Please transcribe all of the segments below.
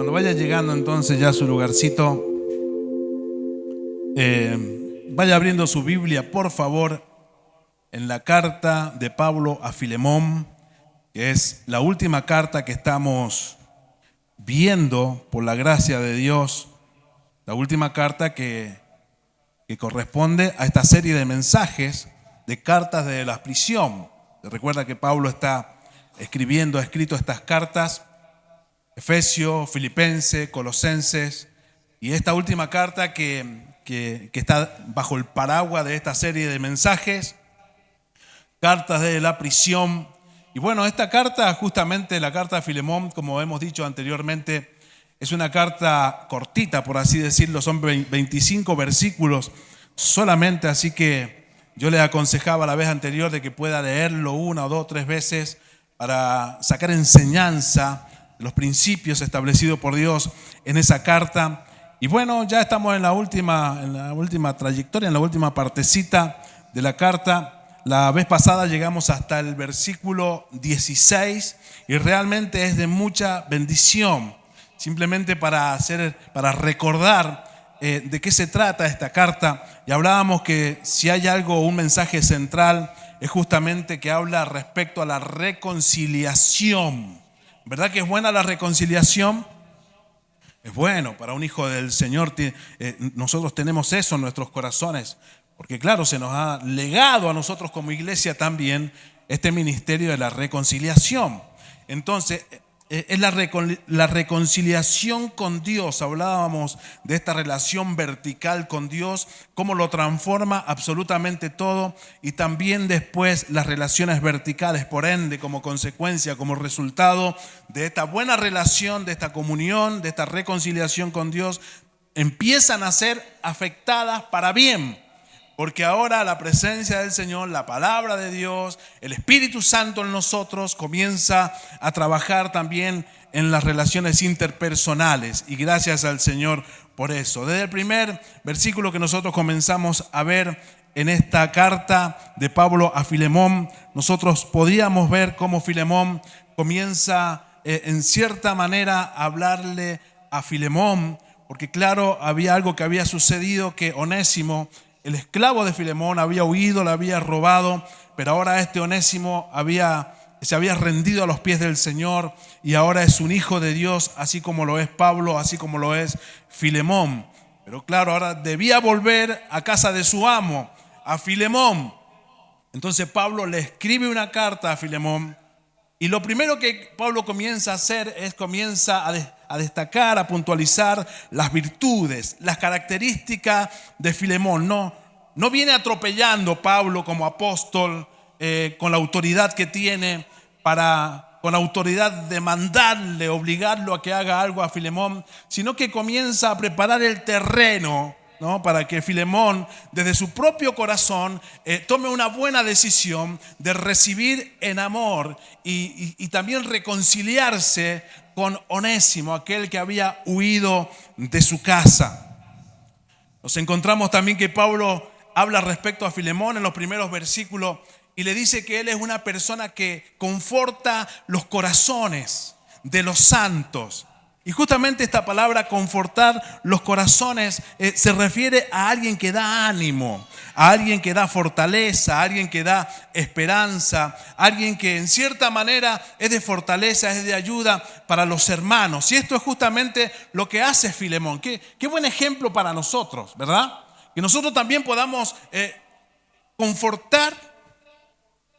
Cuando vaya llegando entonces ya a su lugarcito, vaya abriendo su Biblia, por favor, en la carta de Pablo a Filemón, que es la última carta que estamos viendo por la gracia de Dios, la última carta que corresponde a esta serie de mensajes de cartas de la prisión. Recuerda que Pablo ha escrito estas cartas, Efesios, Filipenses, Colosenses, y esta última carta que está bajo el paraguas de esta serie de mensajes, cartas de la prisión. Y bueno, esta carta, justamente la carta de Filemón, como hemos dicho anteriormente, es una carta cortita, por así decirlo, son 25 versículos solamente, así que yo le aconsejaba la vez anterior de que pueda leerlo una o dos o tres veces para sacar enseñanza de los principios establecidos por Dios en esa carta. Y bueno, ya estamos en la última trayectoria, en la última partecita de la carta. La vez pasada llegamos hasta el versículo 16 y realmente es de mucha bendición. Simplemente para recordar de qué se trata esta carta. Y hablábamos que si hay un mensaje central, es justamente que habla respecto a la reconciliación. ¿Verdad que es buena la reconciliación? Es bueno para un hijo del Señor. Nosotros tenemos eso en nuestros corazones. Porque claro, se nos ha legado a nosotros como iglesia también este ministerio de la reconciliación. Entonces, es la reconciliación con Dios. Hablábamos de esta relación vertical con Dios, cómo lo transforma absolutamente todo, y también después las relaciones verticales, por ende, como consecuencia, como resultado de esta buena relación, de esta comunión, de esta reconciliación con Dios, empiezan a ser afectadas para bien. Porque ahora la presencia del Señor, la palabra de Dios, el Espíritu Santo en nosotros comienza a trabajar también en las relaciones interpersonales. Y gracias al Señor por eso. Desde el primer versículo que nosotros comenzamos a ver en esta carta de Pablo a Filemón, nosotros podíamos ver cómo Filemón comienza en cierta manera a hablarle a Filemón. Porque claro, había algo que había sucedido, que Onésimo, el esclavo de Filemón, había huido, le había robado, pero ahora este Onésimo se había rendido a los pies del Señor y ahora es un hijo de Dios, así como lo es Pablo, así como lo es Filemón. Pero claro, ahora debía volver a casa de su amo, a Filemón. Entonces Pablo le escribe una carta a Filemón y lo primero que Pablo comienza a hacer es a destacar, a puntualizar las virtudes, las características de Filemón. No viene atropellando Pablo como apóstol con la autoridad que tiene con la autoridad de mandarle, obligarlo a que haga algo a Filemón, sino que comienza a preparar el terreno, ¿no? Para que Filemón, desde su propio corazón, tome una buena decisión de recibir en amor y también reconciliarse con Onésimo, aquel que había huido de su casa. Nos encontramos también que Pablo habla respecto a Filemón en los primeros versículos y le dice que él es una persona que conforta los corazones de los santos. Y justamente esta palabra confortar los corazones se refiere a alguien que da ánimo, a alguien que da fortaleza, a alguien que da esperanza, a alguien que en cierta manera es de fortaleza, es de ayuda para los hermanos. Y esto es justamente lo que hace Filemón. Qué buen ejemplo para nosotros, ¿verdad? Que nosotros también podamos confortar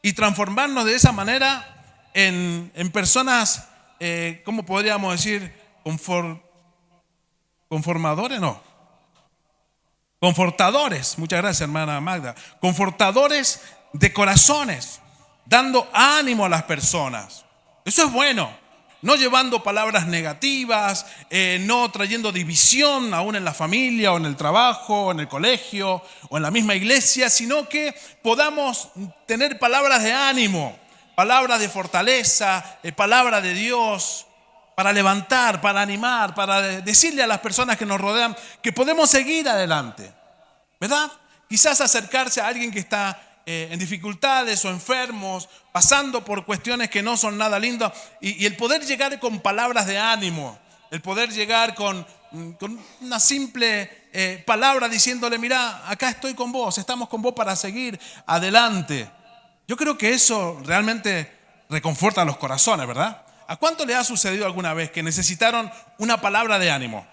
y transformarnos de esa manera en personas, ¿cómo podríamos decir? Confortadores, muchas gracias hermana Magda, confortadores de corazones, dando ánimo a las personas. Eso es bueno, no llevando palabras negativas, no trayendo división aún en la familia o en el trabajo, o en el colegio o en la misma iglesia, sino que podamos tener palabras de ánimo, palabras de fortaleza, palabra de Dios, para levantar, para animar, para decirle a las personas que nos rodean que podemos seguir adelante, ¿verdad? Quizás acercarse a alguien que está en dificultades o enfermos, pasando por cuestiones que no son nada lindas, y el poder llegar con palabras de ánimo, El poder llegar con una simple palabra diciéndole, mira, acá estoy con vos, estamos con vos para seguir adelante. Yo creo que eso realmente reconforta los corazones, ¿verdad? ¿A cuánto le ha sucedido alguna vez que necesitaron una palabra de ánimo?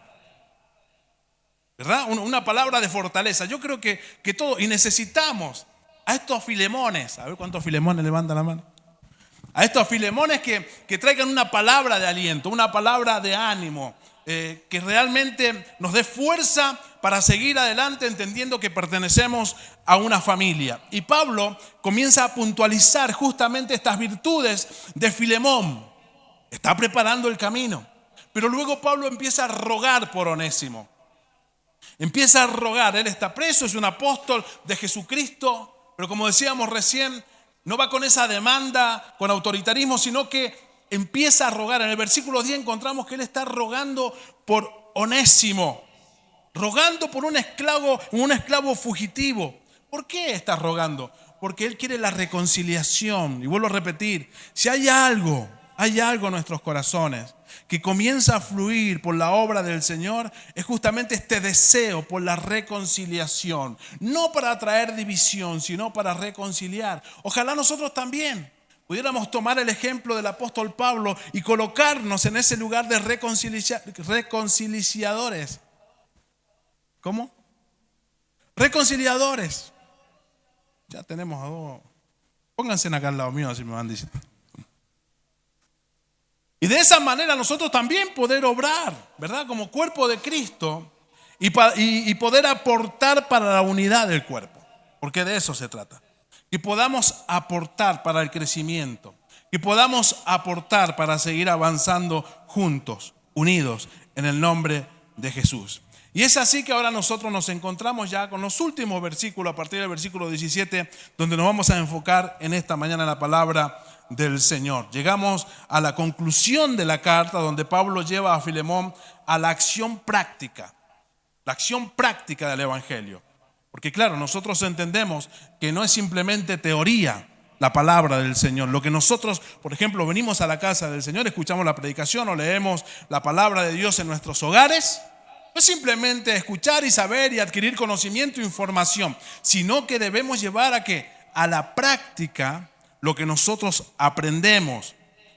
¿Verdad? Una palabra de fortaleza. Yo creo que todo, y necesitamos a estos Filemones, a ver cuántos Filemones levantan la mano, a estos Filemones que traigan una palabra de aliento, una palabra de ánimo, que realmente nos dé fuerza para seguir adelante entendiendo que pertenecemos a una familia. Y Pablo comienza a puntualizar justamente estas virtudes de Filemón. Está preparando el camino, pero luego Pablo empieza a rogar por Onésimo. Empieza a rogar, él está preso, es un apóstol de Jesucristo, pero como decíamos recién, no va con esa demanda, con autoritarismo, sino que empieza a rogar. En el versículo 10 encontramos que él está rogando por Onésimo, rogando por un esclavo fugitivo. ¿Por qué está rogando? Porque él quiere la reconciliación. Y vuelvo a repetir, si hay algo en nuestros corazones que comienza a fluir por la obra del Señor, es justamente este deseo por la reconciliación. No para traer división, sino para reconciliar. Ojalá nosotros también pudiéramos tomar el ejemplo del apóstol Pablo y colocarnos en ese lugar de reconciliadores. ¿Cómo? Reconciliadores. Ya tenemos a dos. Pónganse acá al lado mío, así me van diciendo. Y de esa manera nosotros también poder obrar, ¿verdad? Como cuerpo de Cristo y poder aportar para la unidad del cuerpo. Porque de eso se trata. Que podamos aportar para el crecimiento. Que podamos aportar para seguir avanzando juntos, unidos en el nombre de Jesús. Y es así que ahora nosotros nos encontramos ya con los últimos versículos, a partir del versículo 17, donde nos vamos a enfocar en esta mañana en la palabra del Señor. Llegamos a la conclusión de la carta donde Pablo lleva a Filemón a la acción práctica del Evangelio. Porque claro, nosotros entendemos que no es simplemente teoría la palabra del Señor. Lo que nosotros, por ejemplo, venimos a la casa del Señor, escuchamos la predicación o leemos la palabra de Dios en nuestros hogares, no es simplemente escuchar y saber y adquirir conocimiento e información, sino que debemos llevar a la práctica lo que nosotros aprendemos.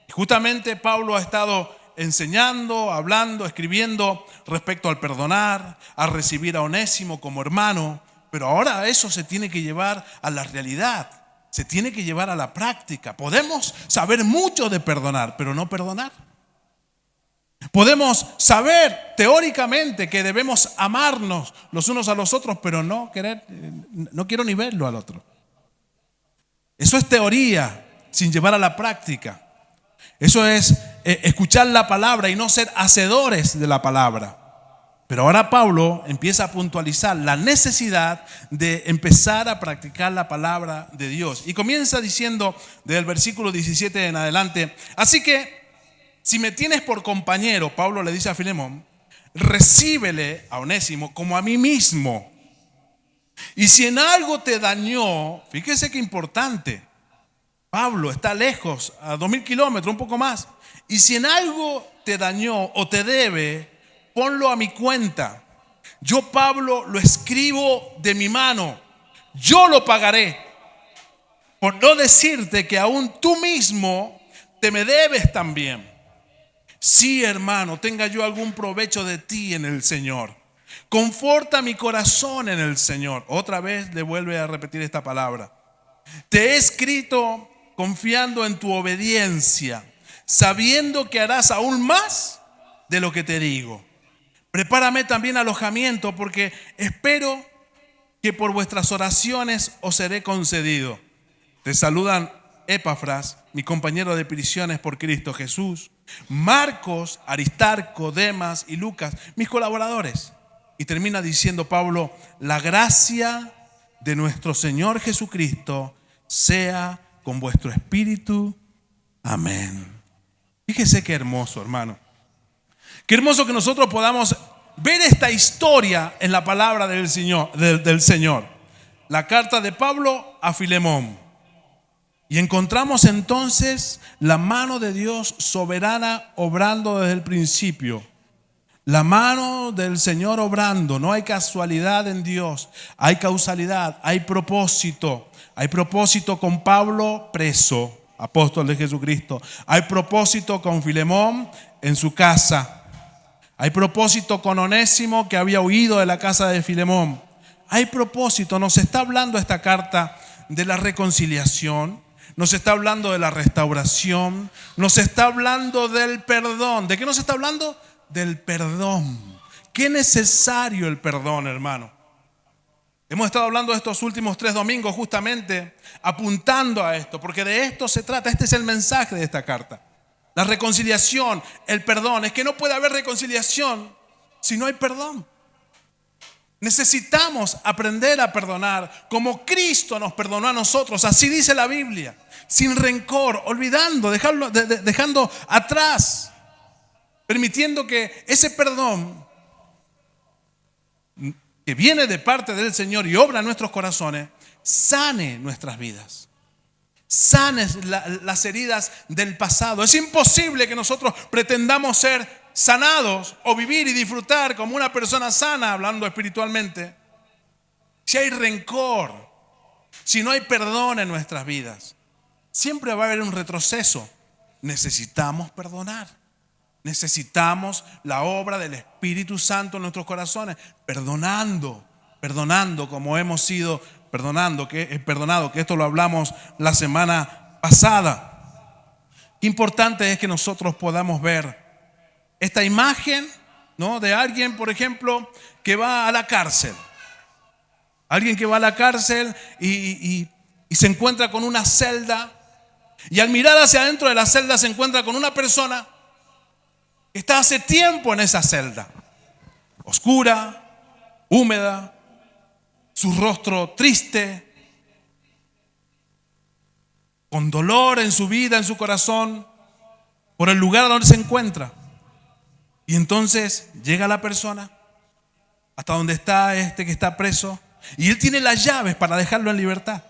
Y justamente Pablo ha estado enseñando, hablando, escribiendo respecto al perdonar, a recibir a Onésimo como hermano, pero ahora eso se tiene que llevar a la realidad, se tiene que llevar a la práctica. Podemos saber mucho de perdonar, pero no perdonar. Podemos saber teóricamente que debemos amarnos los unos a los otros, pero no quiero ni verlo al otro. Eso es teoría sin llevar a la práctica. Eso es escuchar la palabra y no ser hacedores de la palabra. Pero ahora Pablo empieza a puntualizar la necesidad de empezar a practicar la palabra de Dios. Y comienza diciendo desde el versículo 17 en adelante: así que si me tienes por compañero, Pablo le dice a Filemón, recíbele a Onésimo como a mí mismo. Y si en algo te dañó, fíjese qué importante, Pablo está lejos, a 2000 kilómetros, un poco más. Y si en algo te dañó o te debe, ponlo a mi cuenta. Yo, Pablo, lo escribo de mi mano. Yo lo pagaré. Por no decirte que aún tú mismo te me debes también. Sí, hermano, tenga yo algún provecho de ti en el Señor. Conforta mi corazón en el Señor. Otra vez le vuelve a repetir esta palabra. Te he escrito confiando en tu obediencia, sabiendo que harás aún más de lo que te digo. Prepárame también alojamiento, porque espero que por vuestras oraciones os seré concedido. Te saludan Epafras, mi compañero de prisiones por Cristo Jesús, Marcos, Aristarco, Demas y Lucas, mis colaboradores. Y termina diciendo Pablo: la gracia de nuestro Señor Jesucristo sea con vuestro espíritu. Amén. Fíjese qué hermoso, hermano. Qué hermoso que nosotros podamos ver esta historia en la palabra del Señor. La carta de Pablo a Filemón. Y encontramos entonces la mano de Dios soberana obrando desde el principio La mano del Señor obrando. No hay casualidad en Dios. Hay causalidad, hay propósito. Hay propósito con Pablo preso, apóstol de Jesucristo. Hay propósito con Filemón en su casa. Hay propósito con Onésimo, que había huido de la casa de Filemón. Hay propósito. Nos está hablando esta carta de la reconciliación. Nos está hablando de la restauración. Nos está hablando del perdón. ¿De qué nos está hablando? Del perdón. Qué necesario el perdón, hermano. Hemos estado hablando de estos últimos 3 domingos justamente apuntando a esto, porque de esto se trata. Este es el mensaje de esta carta. La reconciliación, el perdón. Es que no puede haber reconciliación si no hay perdón. Necesitamos aprender a perdonar como Cristo nos perdonó a nosotros. Así dice la Biblia. Sin rencor, olvidando, dejando atrás, permitiendo que ese perdón que viene de parte del Señor y obra en nuestros corazones, sane nuestras vidas. Sane las heridas del pasado. Es imposible que nosotros pretendamos ser sanados o vivir y disfrutar como una persona sana, hablando espiritualmente, si hay rencor, si no hay perdón en nuestras vidas. Siempre va a haber un retroceso. Necesitamos perdonar. Necesitamos la obra del Espíritu Santo en nuestros corazones, perdonando como hemos sido perdonado, que esto lo hablamos la semana pasada. Qué importante es que nosotros podamos ver esta imagen, ¿no?, de alguien, por ejemplo, que va a la cárcel. Alguien que va a la cárcel y se encuentra con una celda, y al mirar hacia adentro de la celda se encuentra con una persona que está hace tiempo en esa celda, oscura, húmeda, su rostro triste, con dolor en su vida, en su corazón, por el lugar donde se encuentra. Y entonces llega la persona hasta donde está este que está preso, y él tiene las llaves para dejarlo en libertad.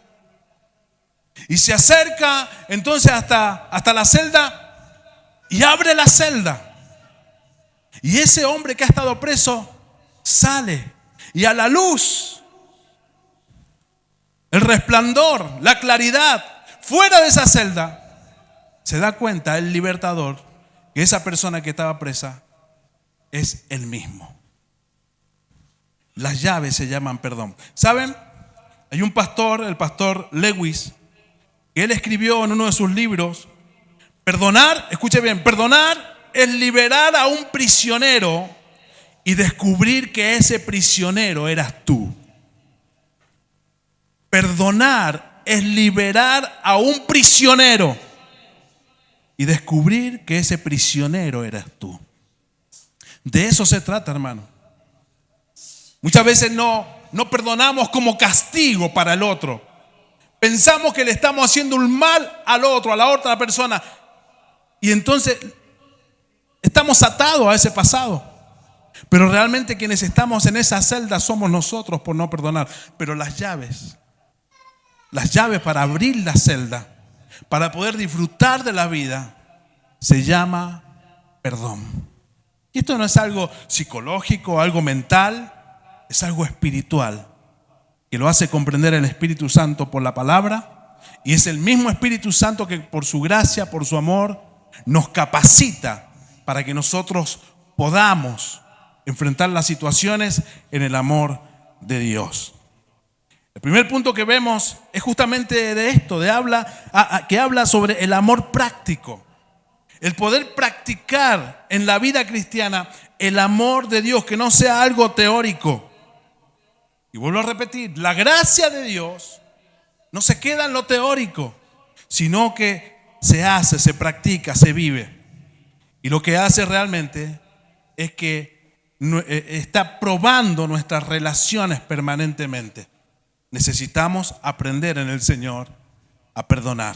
Y se acerca entonces hasta la celda y abre la celda. Y ese hombre que ha estado preso sale, y a la luz, el resplandor, la claridad, fuera de esa celda, se da cuenta el libertador que esa persona que estaba presa es él mismo. Las llaves se llaman perdón. ¿Saben? Hay un pastor, el pastor Lewis, que él escribió en uno de sus libros: perdonar, escuche bien, perdonar es liberar a un prisionero y descubrir que ese prisionero eras tú. Perdonar es liberar a un prisionero y descubrir que ese prisionero eras tú. De eso se trata, hermano. Muchas veces no perdonamos como castigo para el otro. Pensamos que le estamos haciendo un mal al otro, a la otra persona, y entonces estamos atados a ese pasado. Pero realmente quienes estamos en esa celda somos nosotros por no perdonar. Pero las llaves para abrir la celda, para poder disfrutar de la vida, se llama perdón. Y esto no es algo psicológico, algo mental, es algo espiritual, que lo hace comprender el Espíritu Santo por la palabra, y es el mismo Espíritu Santo que por su gracia, por su amor, nos capacita para que nosotros podamos enfrentar las situaciones en el amor de Dios. El primer punto que vemos es justamente de esto, que habla sobre el amor práctico. El poder practicar en la vida cristiana el amor de Dios, que no sea algo teórico. Y vuelvo a repetir, la gracia de Dios no se queda en lo teórico, sino que se hace, se practica, se vive. Y lo que hace realmente es que está probando nuestras relaciones permanentemente. Necesitamos aprender en el Señor a perdonar.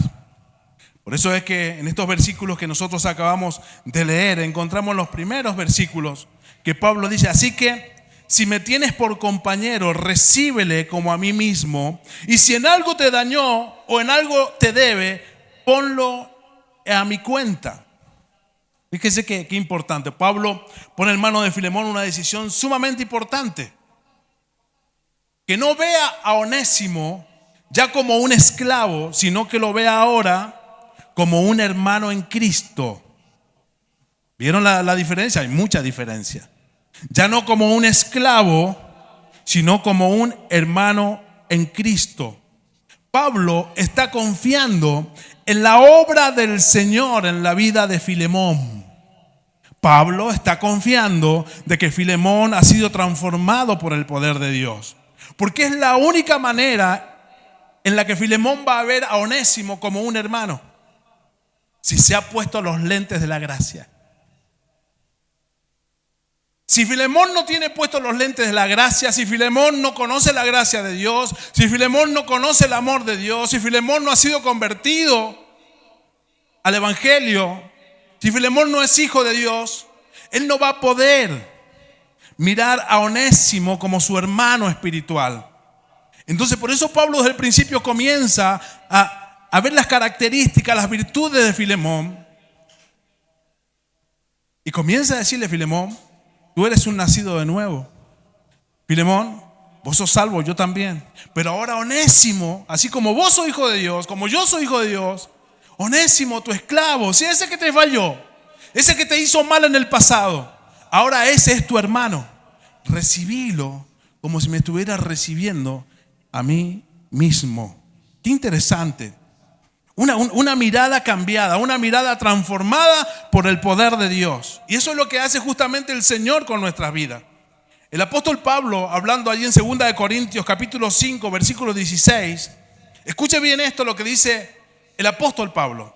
Por eso es que en estos versículos que nosotros acabamos de leer, encontramos los primeros versículos que Pablo dice: así que si me tienes por compañero, recíbele como a mí mismo, y si en algo te dañó o en algo te debe, ponlo a mi cuenta. Fíjese qué importante. Pablo pone en manos de Filemón una decisión sumamente importante. Que no vea a Onésimo ya como un esclavo, sino que lo vea ahora como un hermano en Cristo. ¿Vieron la diferencia? Hay mucha diferencia. Ya no como un esclavo, sino como un hermano en Cristo. Pablo está confiando en la obra del Señor en la vida de Filemón. Pablo está confiando de que Filemón ha sido transformado por el poder de Dios. Porque es la única manera en la que Filemón va a ver a Onésimo como un hermano. Si se ha puesto los lentes de la gracia. Si Filemón no tiene puestos los lentes de la gracia, si Filemón no conoce la gracia de Dios, si Filemón no conoce el amor de Dios, si Filemón no ha sido convertido al Evangelio, si Filemón no es hijo de Dios, él no va a poder mirar a Onésimo como su hermano espiritual. Entonces por eso Pablo desde el principio comienza a ver las características, las virtudes de Filemón. Y comienza a decirle: Filemón, tú eres un nacido de nuevo. Filemón, vos sos salvo, yo también. Pero ahora Onésimo, así como vos sos hijo de Dios, como yo soy hijo de Dios, Onésimo, tu esclavo, si ese que te falló, ese que te hizo mal en el pasado, ahora ese es tu hermano. Recibílo como si me estuviera recibiendo a mí mismo. Qué interesante. Una mirada cambiada, una mirada transformada por el poder de Dios. Y eso es lo que hace justamente el Señor con nuestras vidas. El apóstol Pablo, hablando allí en 2 de Corintios capítulo 5, versículo 16, escuche bien esto, lo que dice el apóstol Pablo.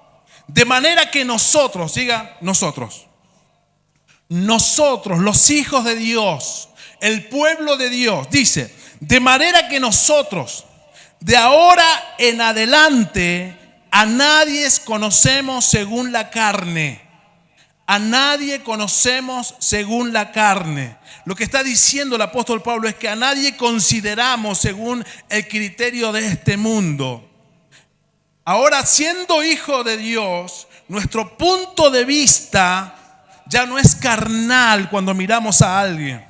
De manera que nosotros, diga nosotros, los hijos de Dios, el pueblo de Dios, dice, de manera que nosotros, de ahora en adelante, a nadie conocemos según la carne. A nadie conocemos según la carne. Lo que está diciendo el apóstol Pablo es que a nadie consideramos según el criterio de este mundo. Ahora, siendo hijo de Dios, nuestro punto de vista ya no es carnal cuando miramos a alguien,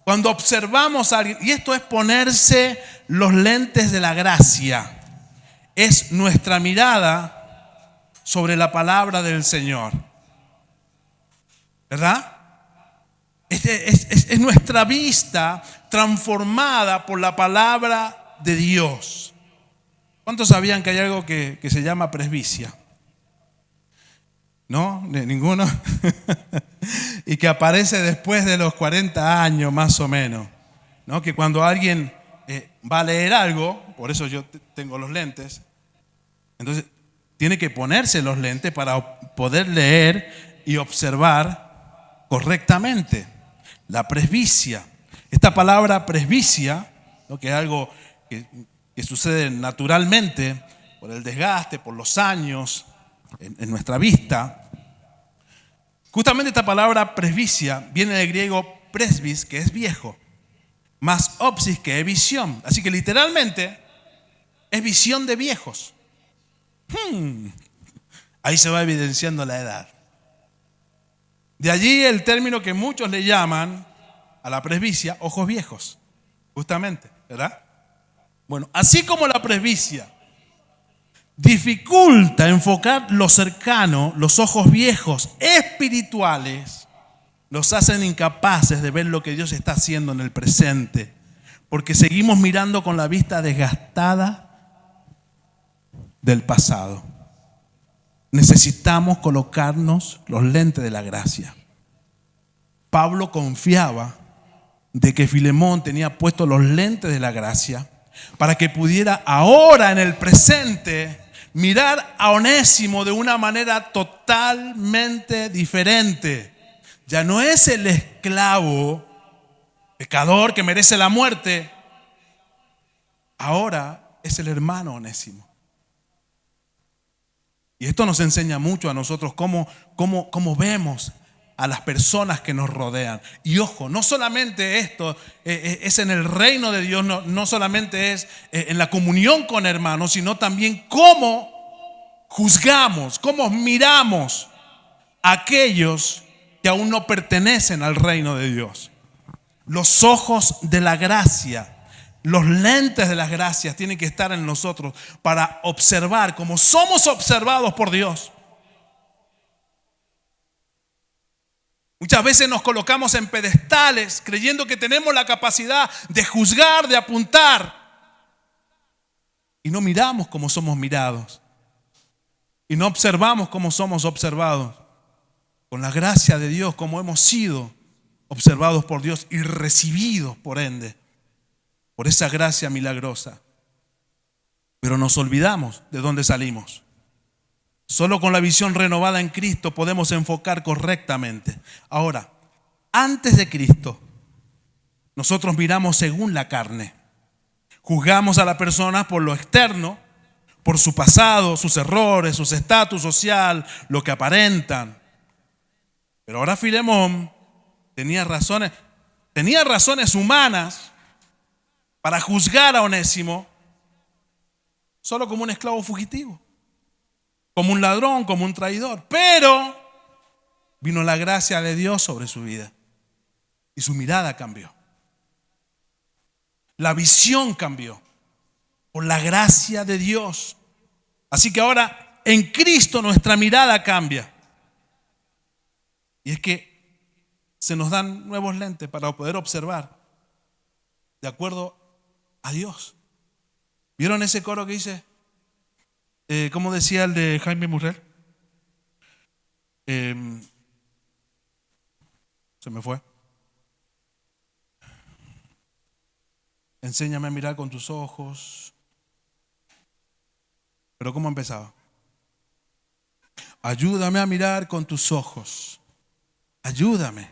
cuando observamos a alguien. Y esto es ponerse los lentes de la gracia. Es nuestra mirada sobre la palabra del Señor. ¿Verdad? Es nuestra vista transformada por la palabra de Dios. ¿Cuántos sabían que hay algo que se llama presbicia? ¿No? ¿Ninguno? Y que aparece después de los 40 años más o menos, ¿no? Que cuando alguien va a leer algo, por eso yo tengo los lentes, entonces tiene que ponerse los lentes para poder leer y observar correctamente. La presbicia. Esta palabra presbicia, ¿no? Que es algo que sucede naturalmente por el desgaste, por los años en nuestra vista. Justamente esta palabra presbicia viene del griego presbis, que es viejo, más opsis, que es visión. Así que literalmente es visión de viejos. Ahí se va evidenciando la edad. De allí el término que muchos le llaman a la presbicia ojos viejos, justamente, ¿verdad? Bueno, así como la presbicia dificulta enfocar lo cercano, los ojos viejos espirituales los hacen incapaces de ver lo que Dios está haciendo en el presente, porque seguimos mirando con la vista desgastada del pasado. Necesitamos colocarnos los lentes de la gracia. Pablo confiaba de que Filemón tenía puestos los lentes de la gracia para que pudiera ahora en el presente mirar a Onésimo de una manera totalmente diferente. Ya no es el esclavo pecador que merece la muerte. Ahora es el hermano Onésimo. Y esto nos enseña mucho a nosotros cómo vemos a las personas que nos rodean. Y ojo, no solamente esto es en el reino de Dios, no solamente es en la comunión con hermanos, sino también cómo juzgamos, cómo miramos a aquellos que aún no pertenecen al reino de Dios. Los ojos de la gracia, los lentes de las gracias tienen que estar en nosotros para observar como somos observados por Dios. Muchas veces nos colocamos en pedestales creyendo que tenemos la capacidad de juzgar, de apuntar, y no miramos como somos mirados y no observamos como somos observados. Con la gracia de Dios, como hemos sido observados por Dios y recibidos por ende, por esa gracia milagrosa. Pero nos olvidamos de dónde salimos. Solo con la visión renovada en Cristo podemos enfocar correctamente. Ahora, antes de Cristo, nosotros miramos según la carne. Juzgamos a la persona por lo externo, por su pasado, sus errores, su estatus social, lo que aparentan. Pero ahora Filemón tenía razones humanas para juzgar a Onésimo solo como un esclavo fugitivo, como un ladrón, como un traidor. Pero vino la gracia de Dios sobre su vida y su mirada cambió. La visión cambió por la gracia de Dios. Así que ahora en Cristo nuestra mirada cambia. Y es que se nos dan nuevos lentes para poder observar de acuerdo a Dios. ¿Vieron ese coro que dice? ¿Cómo decía el de Jaime Murrell? Se me fue. Enséñame a mirar con tus ojos. Pero ¿cómo empezaba? Ayúdame a mirar con tus ojos. Ayúdame.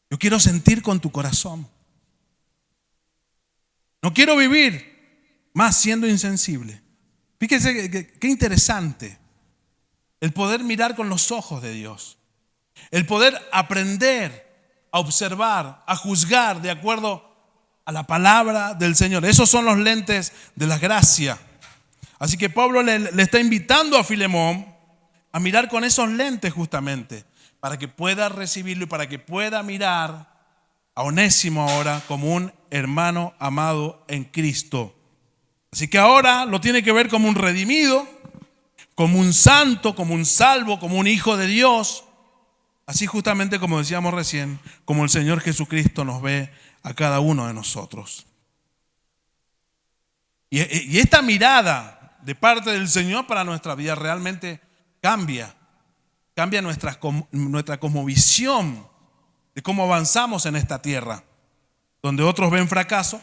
Yo quiero sentir con tu corazón. No quiero vivir más siendo insensible. Fíjense qué interesante el poder mirar con los ojos de Dios. El poder aprender a observar, a juzgar de acuerdo a la palabra del Señor. Esos son los lentes de la gracia. Así que Pablo le está invitando a Filemón a mirar con esos lentes justamente, para que pueda recibirlo y para que pueda mirar a Onésimo ahora como un hermano amado en Cristo. Así que ahora lo tiene que ver como un redimido, como un santo, como un salvo, como un hijo de Dios. Así justamente como decíamos recién, como el Señor Jesucristo nos ve a cada uno de nosotros. Y esta mirada de parte del Señor para nuestra vida realmente cambia nuestra cosmovisión de cómo avanzamos en esta tierra. Donde otros ven fracaso,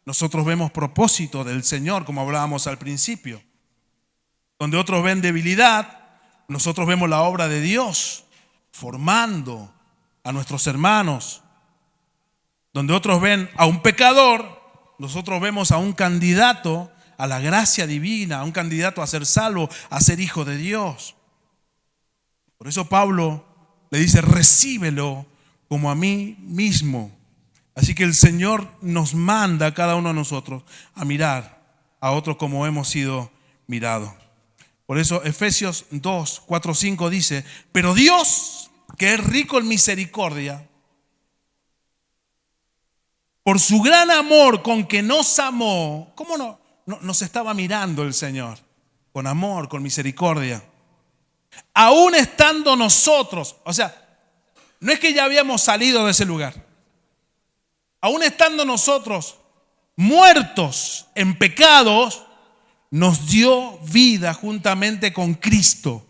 nosotros vemos propósito del Señor, como hablábamos al principio. Donde otros ven debilidad, nosotros vemos la obra de Dios formando a nuestros hermanos. Donde otros ven a un pecador, nosotros vemos a un candidato a la gracia divina, a un candidato a ser salvo, a ser hijo de Dios. Por eso Pablo le dice, recíbelo como a mí mismo. Así que el Señor nos manda a cada uno de nosotros a mirar a otros como hemos sido mirados. Por eso Efesios 2, 4, 5 dice, pero Dios, que es rico en misericordia, por su gran amor con que nos amó, ¿cómo no nos estaba mirando el Señor? Con amor, con misericordia. Aún estando nosotros, o sea, no es que ya habíamos salido de ese lugar. Aún estando nosotros muertos en pecados, nos dio vida juntamente con Cristo.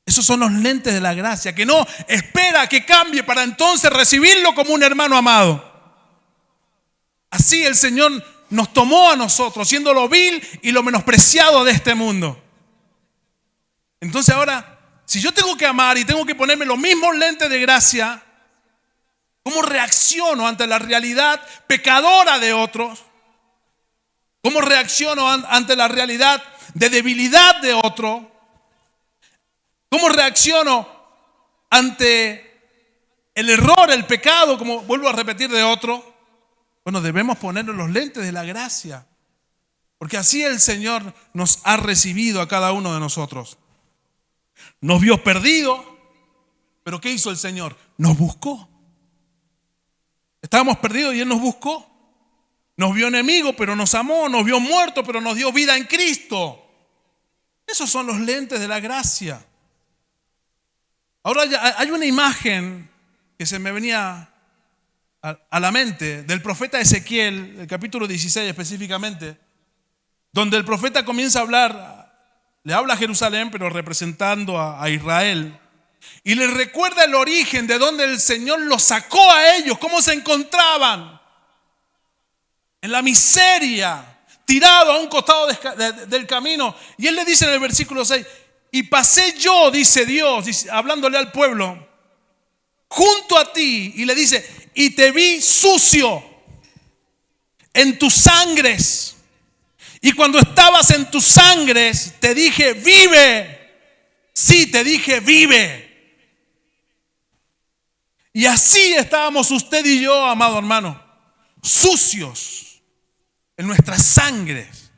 Esos son los lentes de la gracia, que no espera que cambie para entonces recibirlo como un hermano amado. Así el Señor nos tomó a nosotros, siendo lo vil y lo menospreciado de este mundo. Entonces ahora, si yo tengo que amar y tengo que ponerme los mismos lentes de gracia, ¿cómo reacciono ante la realidad pecadora de otros? ¿Cómo reacciono ante la realidad de debilidad de otro? ¿Cómo reacciono ante el error, el pecado, como vuelvo a repetir, de otro? Bueno, debemos ponernos los lentes de la gracia, porque así el Señor nos ha recibido a cada uno de nosotros. Nos vio perdidos, pero ¿qué hizo el Señor? Nos buscó. Estábamos perdidos y Él nos buscó. Nos vio enemigos, pero nos amó. Nos vio muertos, pero nos dio vida en Cristo. Esos son los lentes de la gracia. Ahora hay una imagen que se me venía a la mente del profeta Ezequiel, el capítulo 16 específicamente, donde el profeta comienza a hablar, le habla a Jerusalén, pero representando a Israel, y les recuerda el origen de donde el Señor los sacó a ellos, cómo se encontraban en la miseria, tirado a un costado del camino. Y Él le dice en el versículo 6, y pasé yo, dice Dios, hablándole al pueblo, junto a ti, y le dice, y te vi sucio en tus sangres, y cuando estabas en tus sangres te dije, vive. Sí, te dije, vive. Y así estábamos usted y yo, amado hermano, sucios en nuestras sangres,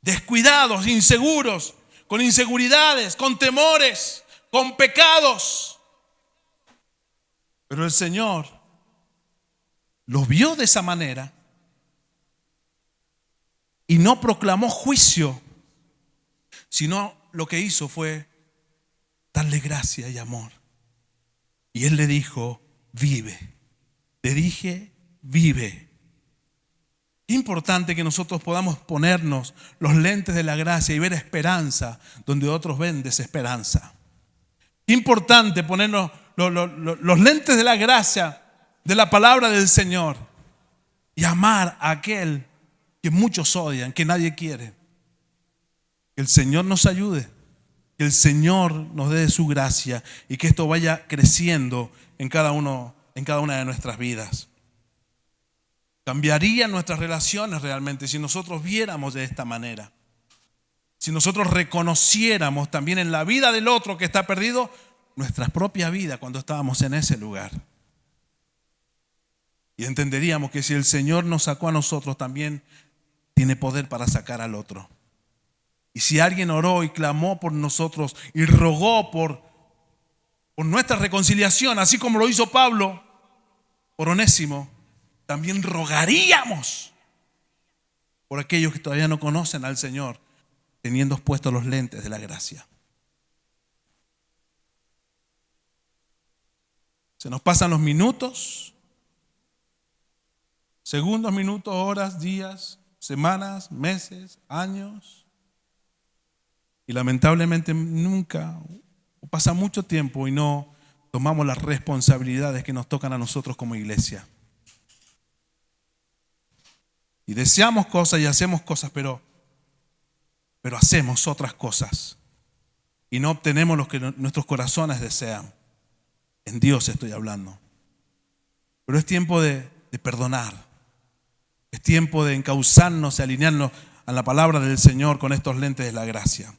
descuidados, inseguros, con inseguridades, con temores, con pecados. Pero el Señor los vio de esa manera y no proclamó juicio, sino lo que hizo fue darle gracia y amor. Y Él le dijo, vive. Le dije, vive. Qué importante que nosotros podamos ponernos los lentes de la gracia y ver esperanza donde otros ven desesperanza. Qué importante ponernos los lentes de la gracia, de la palabra del Señor, y amar a aquel que muchos odian, que nadie quiere. Que el Señor nos ayude, que el Señor nos dé de su gracia y que esto vaya creciendo en cada una de nuestras vidas. Cambiarían nuestras relaciones realmente si nosotros viéramos de esta manera. Si nosotros reconociéramos también en la vida del otro que está perdido nuestra propia vida cuando estábamos en ese lugar. Y entenderíamos que si el Señor nos sacó a nosotros, también tiene poder para sacar al otro. Y si alguien oró y clamó por nosotros y rogó por nuestra reconciliación, así como lo hizo Pablo por Onésimo, también rogaríamos por aquellos que todavía no conocen al Señor, teniendo puestos los lentes de la gracia. Se nos pasan los minutos, segundos, minutos, horas, días, semanas, meses, años. Y lamentablemente nunca, pasa mucho tiempo y no tomamos las responsabilidades que nos tocan a nosotros como iglesia. Y deseamos cosas y hacemos cosas, pero hacemos otras cosas. Y no obtenemos lo que nuestros corazones desean. En Dios estoy hablando. Pero es tiempo de perdonar. Es tiempo de encauzarnos y alinearnos a la palabra del Señor con estos lentes de la gracia.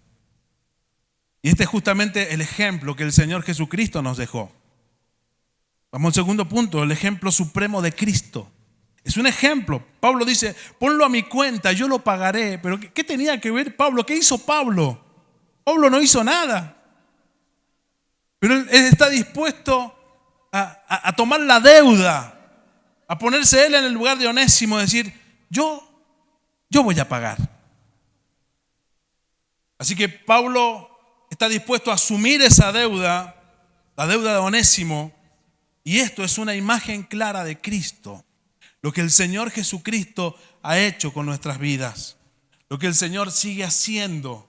Y este es justamente el ejemplo que el Señor Jesucristo nos dejó. Vamos al segundo punto, el ejemplo supremo de Cristo. Es un ejemplo. Pablo dice, ponlo a mi cuenta, yo lo pagaré. Pero ¿qué tenía que ver Pablo? ¿Qué hizo Pablo? Pablo no hizo nada. Pero él está dispuesto a tomar la deuda, a ponerse él en el lugar de Onésimo, decir, yo voy a pagar. Así que Pablo está dispuesto a asumir esa deuda, la deuda de Onésimo, y esto es una imagen clara de Cristo. Lo que el Señor Jesucristo ha hecho con nuestras vidas, lo que el Señor sigue haciendo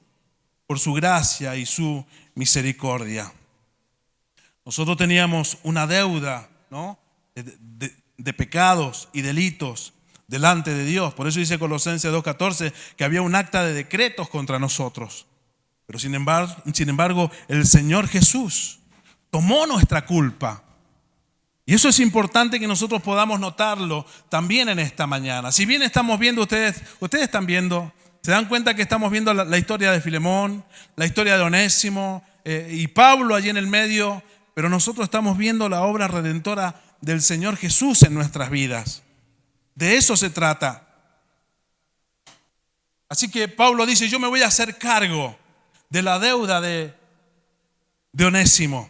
por su gracia y su misericordia. Nosotros teníamos una deuda, ¿no?, de pecados y delitos delante de Dios. Por eso dice Colosenses 2:14 que había un acta de decretos contra nosotros. Pero sin embargo, el Señor Jesús tomó nuestra culpa. Y eso es importante que nosotros podamos notarlo también en esta mañana. Si bien estamos viendo, ustedes están viendo, se dan cuenta que estamos viendo la historia de Filemón, la historia de Onésimo y Pablo allí en el medio, pero nosotros estamos viendo la obra redentora del Señor Jesús en nuestras vidas. De eso se trata. Así que Pablo dice, yo me voy a hacer cargo de la deuda de Onésimo.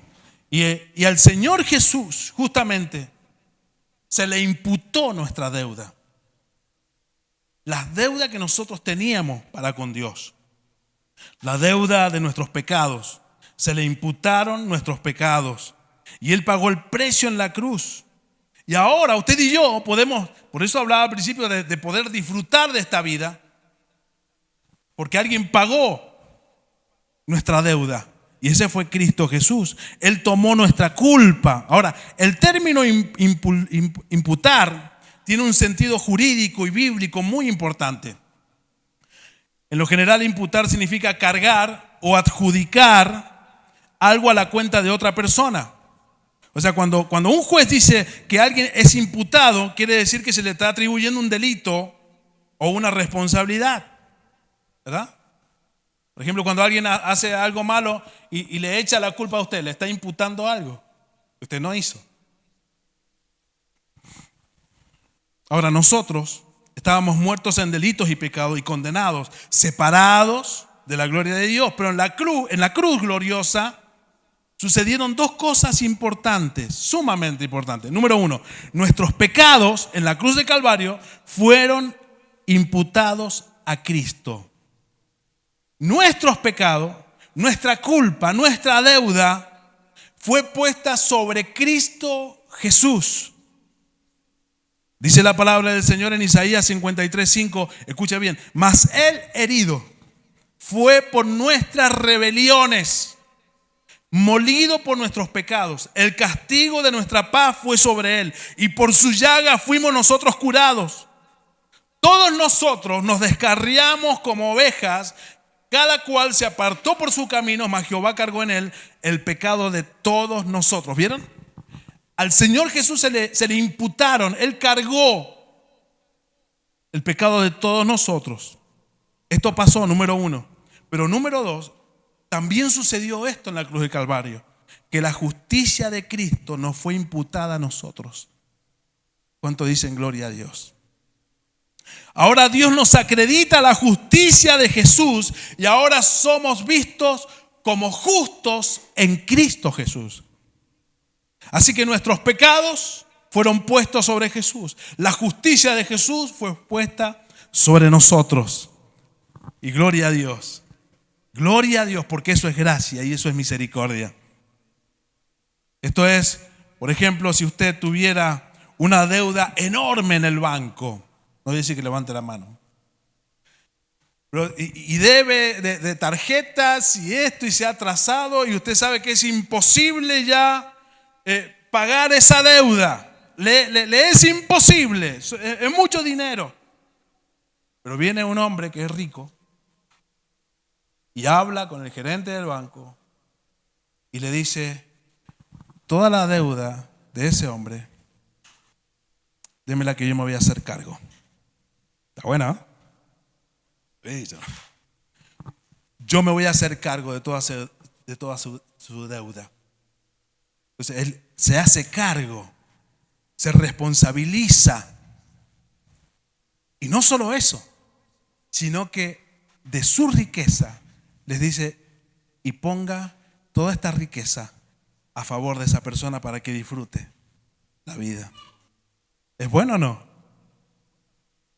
Y al Señor Jesús justamente se le imputó nuestra deuda. Las deudas que nosotros teníamos para con Dios. La deuda de nuestros pecados. Se le imputaron nuestros pecados. Y Él pagó el precio en la cruz. Y ahora usted y yo podemos, por eso hablaba al principio de poder disfrutar de esta vida. Porque alguien pagó nuestra deuda. Y ese fue Cristo Jesús. Él tomó nuestra culpa. Ahora, el término imputar tiene un sentido jurídico y bíblico muy importante. En lo general, imputar significa cargar o adjudicar algo a la cuenta de otra persona. O sea, cuando un juez dice que alguien es imputado, quiere decir que se le está atribuyendo un delito o una responsabilidad, ¿verdad? Por ejemplo, cuando alguien hace algo malo y le echa la culpa a usted, le está imputando algo que usted no hizo. Ahora, nosotros estábamos muertos en delitos y pecados y condenados, separados de la gloria de Dios. Pero en la cruz gloriosa sucedieron dos cosas importantes, sumamente importantes. Número uno, nuestros pecados en la cruz de Calvario fueron imputados a Cristo. Nuestros pecados, nuestra culpa, nuestra deuda fue puesta sobre Cristo Jesús. Dice la palabra del Señor en Isaías 53:5, escucha bien, mas Él herido fue por nuestras rebeliones, molido por nuestros pecados. El castigo de nuestra paz fue sobre Él y por su llaga fuimos nosotros curados. Todos nosotros nos descarriamos como ovejas, cada cual se apartó por su camino, mas Jehová cargó en Él el pecado de todos nosotros. ¿Vieron? Al Señor Jesús se le imputaron, Él cargó el pecado de todos nosotros. Esto pasó, número uno. Pero número dos, también sucedió esto en la cruz de Calvario, que la justicia de Cristo nos fue imputada a nosotros. ¿Cuánto dicen gloria a Dios? Ahora Dios nos acredita la justicia de Jesús y ahora somos vistos como justos en Cristo Jesús. Así que nuestros pecados fueron puestos sobre Jesús. La justicia de Jesús fue puesta sobre nosotros. Y gloria a Dios. Gloria a Dios, porque eso es gracia y eso es misericordia. Esto es, por ejemplo, si usted tuviera una deuda enorme en el banco. No voy a decir que levante la mano. Y debe de tarjetas y esto y se ha atrasado y usted sabe que es imposible ya pagar esa deuda. Le es imposible, es mucho dinero. Pero viene un hombre que es rico y habla con el gerente del banco y le dice, toda la deuda de ese hombre, démela que yo me voy a hacer cargo. Está buena, ¿eh? Yo me voy a hacer cargo de toda su deuda. Entonces él se hace cargo, se responsabiliza. Y no solo eso, sino que de su riqueza les dice, y ponga toda esta riqueza a favor de esa persona para que disfrute la vida. ¿Es bueno o no?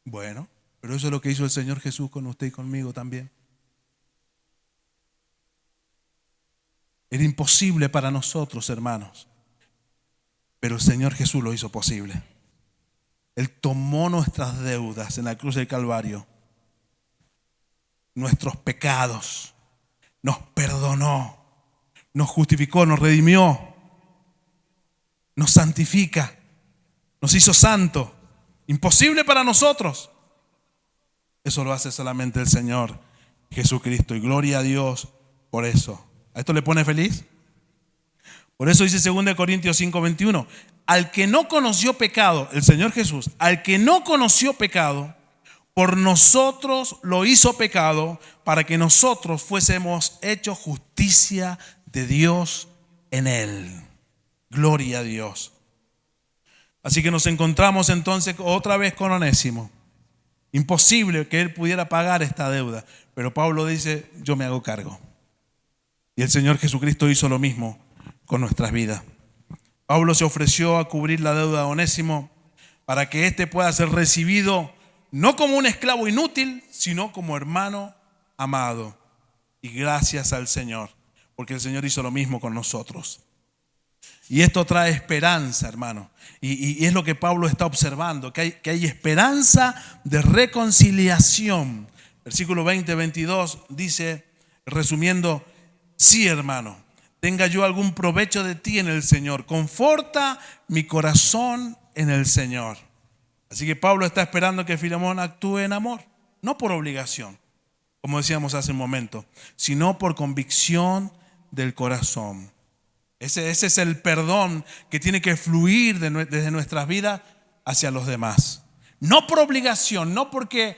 Bueno, pero eso es lo que hizo el Señor Jesús con usted y conmigo también. Era imposible para nosotros, hermanos, pero el Señor Jesús lo hizo posible. Él tomó nuestras deudas en la cruz del Calvario, nuestros pecados, nos perdonó, nos justificó, nos redimió, nos santifica, nos hizo santo. Imposible para nosotros. Eso lo hace solamente el Señor Jesucristo. Y gloria a Dios por eso. ¿A esto le pone feliz? Por eso dice 2 Corintios 5:21. Al que no conoció pecado, el Señor Jesús, al que no conoció pecado, por nosotros lo hizo pecado para que nosotros fuésemos hechos justicia de Dios en él. Gloria a Dios. Así que nos encontramos entonces otra vez con Onésimo. Imposible que él pudiera pagar esta deuda. Pero Pablo dice, yo me hago cargo. Y el Señor Jesucristo hizo lo mismo con nuestras vidas. Pablo se ofreció a cubrir la deuda de Onésimo para que éste pueda ser recibido no como un esclavo inútil, sino como hermano amado. Y gracias al Señor, porque el Señor hizo lo mismo con nosotros. Y esto trae esperanza, hermano. Y es lo que Pablo está observando, que hay esperanza de reconciliación. Versículo 20-22 dice, resumiendo, sí, hermano, tenga yo algún provecho de ti en el Señor. Conforta mi corazón en el Señor. Así que Pablo está esperando que Filemón actúe en amor, no por obligación, como decíamos hace un momento, sino por convicción del corazón. Ese es el perdón que tiene que fluir desde nuestras vidas hacia los demás. No por obligación, no porque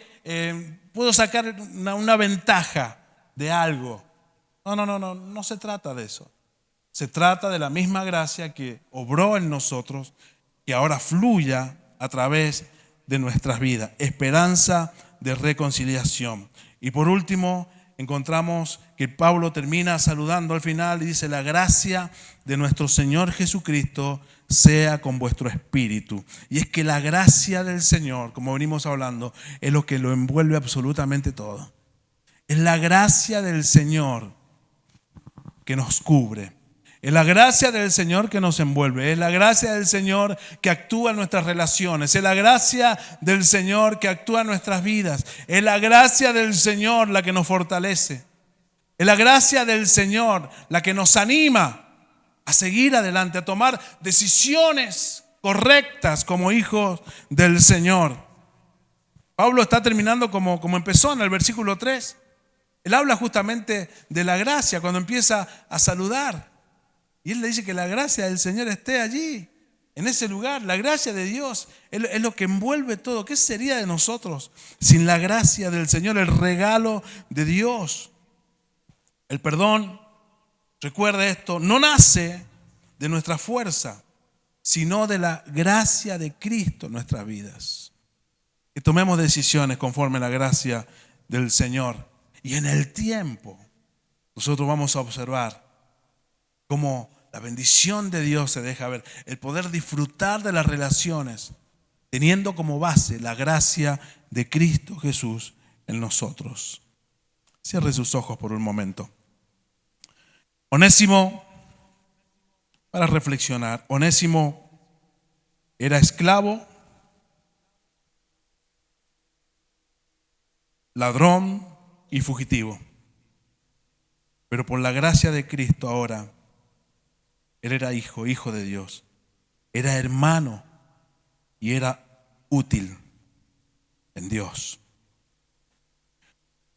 puedo sacar una ventaja de algo. No se trata de eso. Se trata de la misma gracia que obró en nosotros, que ahora fluya a través de nuestras vidas. Esperanza de reconciliación. Y por último, encontramos que Pablo termina saludando al final y dice: la gracia de nuestro Señor Jesucristo sea con vuestro espíritu. Y es que la gracia del Señor, como venimos hablando, es lo que lo envuelve absolutamente todo. Es la gracia del Señor que nos cubre. Es la gracia del Señor que nos envuelve. Es la gracia del Señor que actúa en nuestras relaciones. Es la gracia del Señor que actúa en nuestras vidas. Es la gracia del Señor la que nos fortalece. Es la gracia del Señor la que nos anima a seguir adelante, a tomar decisiones correctas como hijos del Señor. Pablo está terminando como empezó en el versículo 3. Él habla justamente de la gracia cuando empieza a saludar. Y él le dice que la gracia del Señor esté allí, en ese lugar. La gracia de Dios es lo que envuelve todo. ¿Qué sería de nosotros sin la gracia del Señor, el regalo de Dios? El perdón, recuerda esto, no nace de nuestra fuerza, sino de la gracia de Cristo en nuestras vidas. Que tomemos decisiones conforme a la gracia del Señor. Y en el tiempo nosotros vamos a observar cómo la bendición de Dios se deja ver, el poder disfrutar de las relaciones, teniendo como base la gracia de Cristo Jesús en nosotros. Cierre sus ojos por un momento. Onésimo, para reflexionar, Onésimo era esclavo, ladrón y fugitivo. Pero por la gracia de Cristo ahora, él era hijo de Dios. Era hermano y era útil en Dios.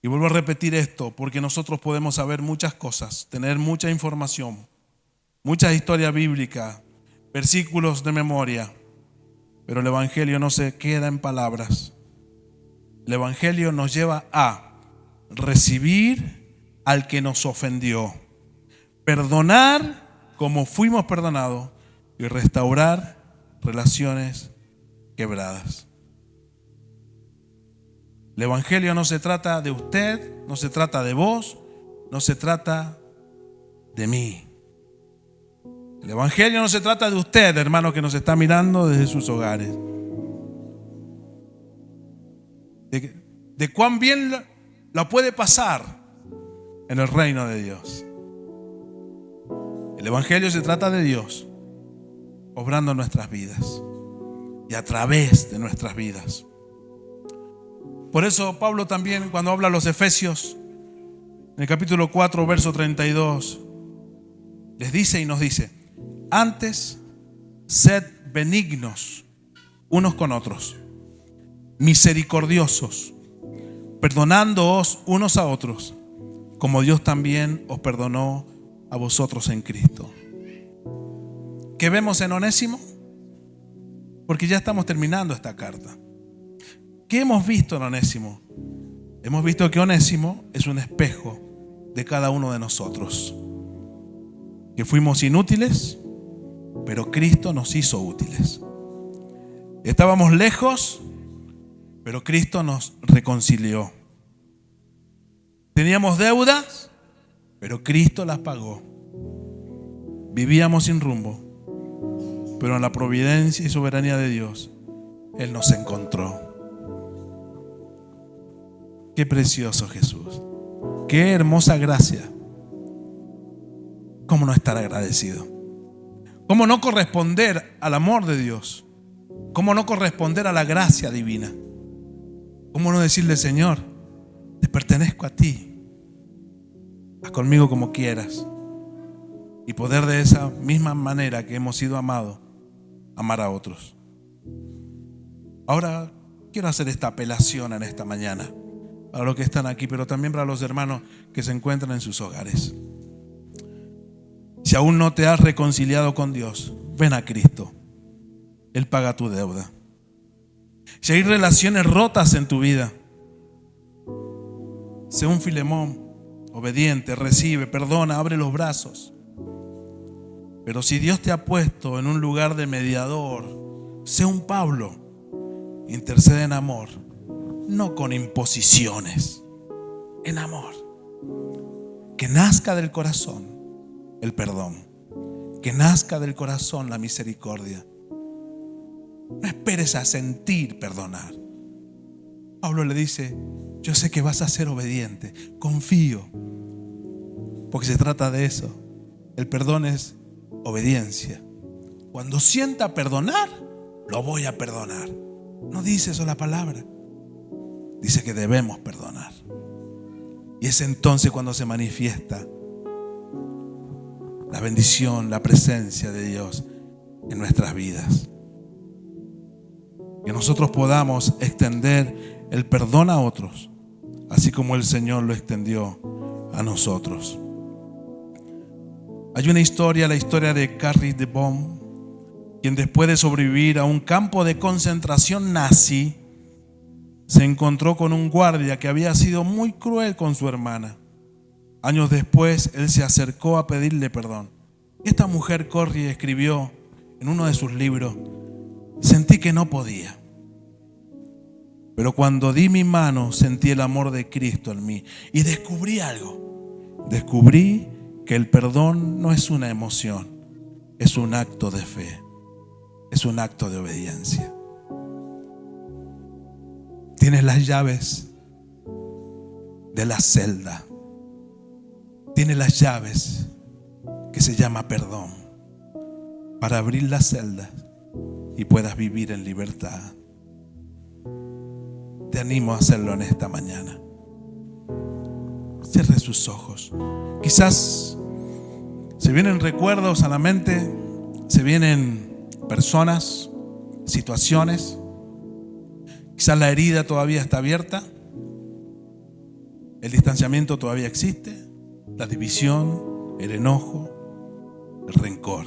Y vuelvo a repetir esto porque nosotros podemos saber muchas cosas, tener mucha información, muchas historias bíblicas, versículos de memoria, pero el Evangelio no se queda en palabras. El Evangelio nos lleva a recibir al que nos ofendió, perdonar como fuimos perdonados y restaurar relaciones quebradas. El Evangelio no se trata de usted, no se trata de vos, no se trata de mí. El Evangelio no se trata de usted, hermano, que nos está mirando desde sus hogares. De cuán bien la puede pasar en el reino de Dios. El Evangelio se trata de Dios obrando en nuestras vidas y a través de nuestras vidas. Por eso Pablo también, cuando habla a los Efesios, en el capítulo 4, verso 32, les dice y nos dice: antes, sed benignos unos con otros, misericordiosos, perdonándoos unos a otros, como Dios también os perdonó a vosotros en Cristo. ¿Qué vemos en Onésimo? Porque ya estamos terminando esta carta. ¿Qué hemos visto en Onésimo? Hemos visto que Onésimo es un espejo de cada uno de nosotros. Que fuimos inútiles, pero Cristo nos hizo útiles. Estábamos lejos, pero Cristo nos reconcilió. Teníamos deudas, pero Cristo las pagó. Vivíamos sin rumbo, pero en la providencia y soberanía de Dios, Él nos encontró. Qué precioso Jesús. Qué hermosa gracia. ¿Cómo no estar agradecido? ¿Cómo no corresponder al amor de Dios? ¿Cómo no corresponder a la gracia divina? ¿Cómo no decirle: Señor, te pertenezco a ti, haz conmigo como quieras? Y poder de esa misma manera que hemos sido amados, amar a otros. Ahora quiero hacer esta apelación en esta mañana para los que están aquí, pero también para los hermanos que se encuentran en sus hogares. Si aún no te has reconciliado con Dios, ven a Cristo. Él paga tu deuda. Si hay relaciones rotas en tu vida, sé un Filemón obediente, recibe, perdona, abre los brazos. Pero si Dios te ha puesto en un lugar de mediador, sé un Pablo, intercede en amor, no con imposiciones, en amor. Que nazca del corazón el perdón, que nazca del corazón la misericordia. No esperes a sentir perdonar. Pablo le dice: yo sé que vas a ser obediente, confío, porque se trata de eso. El perdón es obediencia. Cuando sienta perdonar, lo voy a perdonar. No dice eso la palabra, dice que debemos perdonar. Y es entonces cuando se manifiesta la bendición, la presencia de Dios en nuestras vidas. Que nosotros podamos extender el perdón a otros, así como el Señor lo extendió a nosotros. Hay una historia, la historia de Carrie de Boom, quien después de sobrevivir a un campo de concentración nazi, se encontró con un guardia que había sido muy cruel con su hermana. Años después, él se acercó a pedirle perdón. Esta mujer, Corrie, escribió en uno de sus libros: sentí que no podía, pero cuando di mi mano sentí el amor de Cristo en mí y descubrí algo. Descubrí que el perdón no es una emoción, es un acto de fe, es un acto de obediencia. Tienes las llaves de la celda, tienes las llaves que se llama perdón, para abrir la celda y puedas vivir en libertad. Te animo a hacerlo en esta mañana. Cierre sus ojos. Quizás se vienen recuerdos a la mente, se vienen personas, situaciones. Quizás la herida todavía está abierta, el distanciamiento todavía existe, la división, el enojo, el rencor.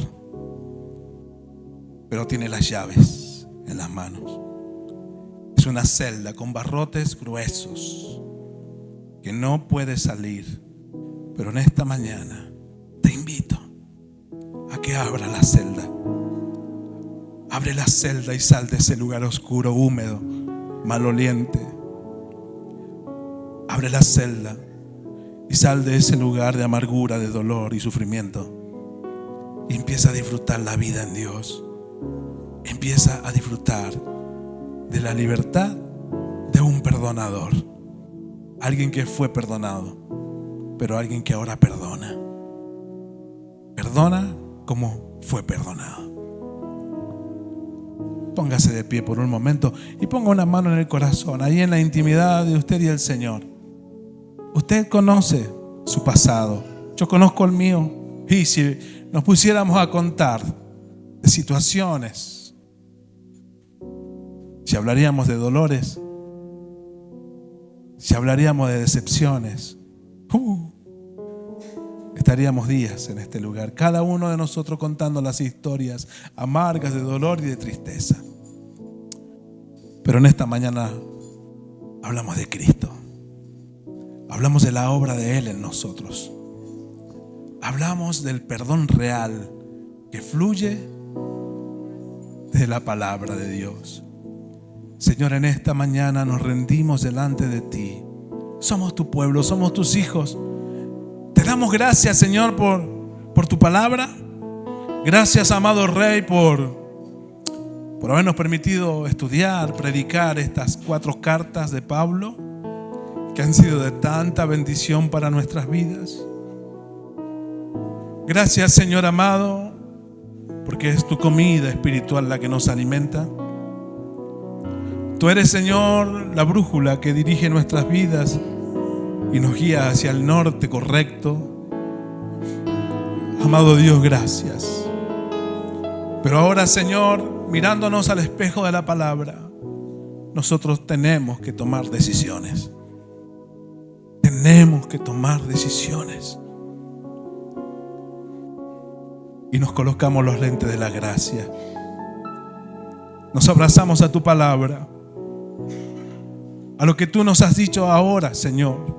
Pero tiene las llaves en las manos. Es una celda con barrotes gruesos que no puede salir. Pero en esta mañana te invito a que abra la celda. Abre la celda y sal de ese lugar oscuro, húmedo, maloliente. Abre la celda y sal de ese lugar de amargura, de dolor y sufrimiento. Y empieza a disfrutar la vida en Dios. Empieza a disfrutar de la libertad de un perdonador. Alguien que fue perdonado, pero alguien que ahora perdona. Perdona como fue perdonado. Póngase de pie por un momento y ponga una mano en el corazón, ahí en la intimidad de usted y el Señor. Usted conoce su pasado, yo conozco el mío. Y si nos pusiéramos a contar de situaciones, si hablaríamos de dolores, si hablaríamos de decepciones, estaríamos días en este lugar, cada uno de nosotros contando las historias amargas de dolor y de tristeza. Pero en esta mañana hablamos de Cristo, hablamos de la obra de Él en nosotros, hablamos del perdón real que fluye de la palabra de Dios. Señor, en esta mañana nos rendimos delante de ti. Somos tu pueblo, somos tus hijos. Te damos damos gracias, Señor, por tu palabra. Gracias, amado Rey, por habernos permitido estudiar, predicar estas 4 cartas de Pablo, que han sido de tanta bendición para nuestras vidas. Gracias, Señor amado, porque es tu comida espiritual la que nos alimenta. Tú eres, Señor, la brújula que dirige nuestras vidas y nos guía hacia el norte correcto. Amado Dios, gracias. Pero ahora, Señor, mirándonos al espejo de la palabra, nosotros tenemos que tomar decisiones. Tenemos que tomar decisiones. Y nos colocamos los lentes de la gracia. Nos abrazamos a tu palabra, a lo que tú nos has dicho ahora, Señor.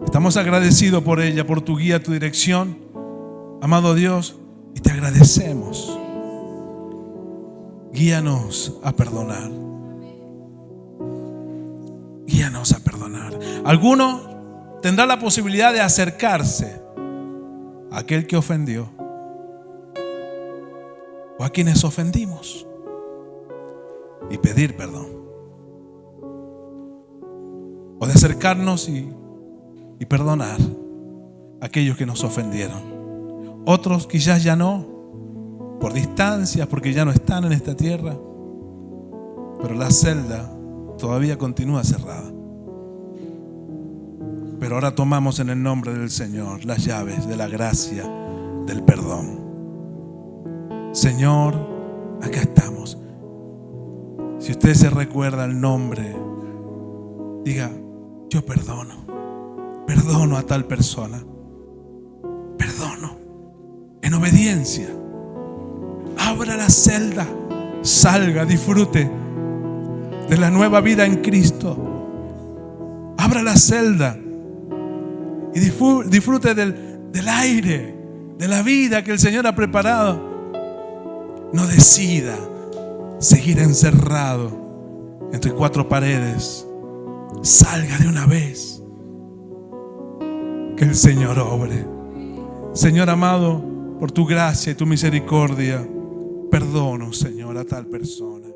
Estamos agradecidos por ella, por tu guía, tu dirección, amado Dios, y te agradecemos. Guíanos a perdonar. Guíanos a perdonar. Alguno tendrá la posibilidad de acercarse a aquel que ofendió o a quienes ofendimos y pedir perdón, o de acercarnos y perdonar a aquellos que nos ofendieron. Otros quizás ya no, por distancias, porque ya no están en esta tierra, pero la celda todavía continúa cerrada. Pero ahora tomamos en el nombre del Señor las llaves de la gracia, del perdón. Señor, acá estamos. Si usted se recuerda el nombre, diga: yo perdono a tal persona, perdono, en obediencia. Abra la celda, salga, disfrute de la nueva vida en Cristo. Abra la celda y disfrute del aire, de la vida que el Señor ha preparado. No decida seguir encerrado entre 4 paredes. Salga de una vez. Que el Señor obre. Señor amado, por tu gracia y tu misericordia, perdono, Señor, a tal persona.